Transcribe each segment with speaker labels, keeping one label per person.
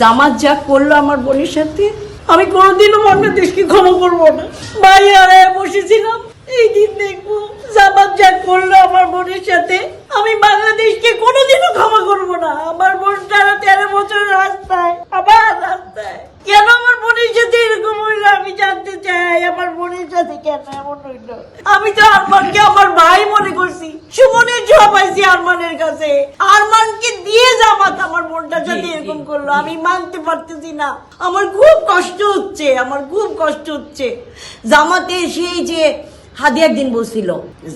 Speaker 1: জামাত যা করলো আমার বোনের সাথে, আমি কোনোদিনও বাংলাদেশকে ক্ষমা করবো না। ভাই হারায় বসেছিলাম, এই দিন দেখবো জামাত যা করলো আমার বোনের সাথে, আমি বাংলাদেশকে কোনোদিনও ক্ষমা করবো না। আমার বোন তারা 13 বছর রাস্তায়, আবার রাস্তায়। কেন আমার বোনের সাথে এরকম হইলো আমি জানতে চাই। আমার বোনের সাথে কেন এমন হইলো? আমি তো আরমানকে আমার ভাই মনে করছি, সুমনের ছোঁয়া পাইছি আরমানের কাছে। আরমানকে দিয়ে জামাত আমার বোনটার সাথে এরকম করলো, আমি মানতে পারতেছি না। আমার খুব কষ্ট হচ্ছে, আমার খুব কষ্ট হচ্ছে। জামাতে সেই যে হাদি একদিন বলছিল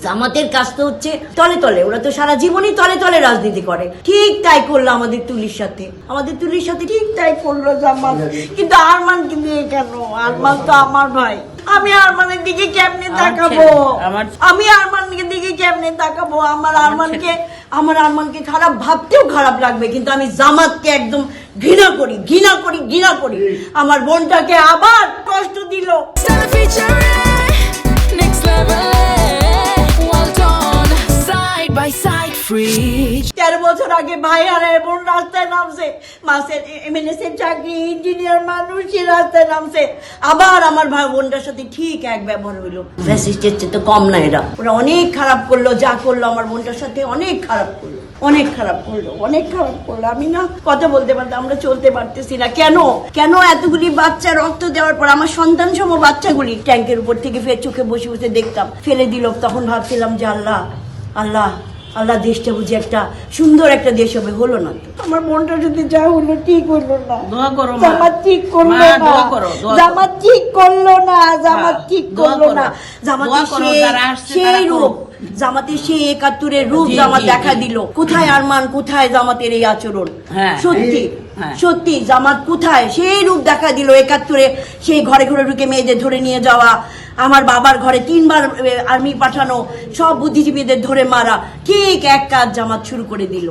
Speaker 1: জামাতের কাজ তো হচ্ছে তলে তলে, ওরা তো সারা জীবনই তলে তলে রাজনীতি করে। ঠিক তাই করলো আমাদের তুলির সাথে, আমাদের তুলির সাথে ঠিক তাই করলো জামাত। কিন্তু আরমানকে দিয়ে কেন? আরমান তো আমার ভাই, আমি আরমানের দিকে কেমনে তাকাবো? আমি আরমানের দিকে কেমনে তাকাবো? আমার আরমানকে খারাপ ভাবতেও খারাপ লাগবে, কিন্তু আমি জামাতকে একদম ঘৃণা করি, ঘৃণা করি, ঘৃণা করি। আমার বোনটাকে আবার কষ্ট দিল। 13 বছর আগে ভাই হারায় বোন রাস্তায় নামছে, মাসের এমএনএসের চাকরি, ইঞ্জিনিয়ার মানুষ, সে রাস্তায় নামছে। আবার আমার ভাই বোনটার সাথে ঠিক এক ব্যবহার হইলো। ফ্যাসিস্টের চেয়ে তো কম না এরা, ওরা অনেক খারাপ করলো। যা করলো আমার বোনটার সাথে অনেক খারাপ করলো, অনেক খারাপ করলো, অনেক খারাপ করলো। আমি না কথা বলতে পারতাম, আমরা চলতে পারতেছি না। কেন কেন এতগুলি বাচ্চা রক্ত দেওয়ার পর আমার সন্তান সম বাচ্চাগুলি ট্যাঙ্কের উপর থেকে ফের চোখে বসে বসে দেখতাম ফেলে দিল। তখন ভাবছিলাম যে আল্লাহ আল্লাহ আল্লাহ, দেশটা বুঝি একটা সুন্দর একটা দেশ হবে। হলো না তো, আমার মনটা যদি যা হলো ঠিক হইলো না। জামাত ঠিক করলো না, জামাত ঠিক করলো না, জামাত ঠিক করলো না। জামাতের সেই রূপ, জামাতের সেই 71-এর রূপ জামাত দেখা দিল। কোথায় আরমান, কোথায় জামাতের এই আচরণ? সত্যি সত্যি জামাত কোথায় সেই রূপ দেখা দিল 71-এ? সেই ঘরে ঘরে ঢুকে মেয়েদের ধরে নিয়ে যাওয়া, আমার বাবার ঘরে 3 বার আর্মি পাঠানো, সব বুদ্ধিজীবীদের ধরে মারা, ঠিক এক কাজ জামাত শুরু করে দিল।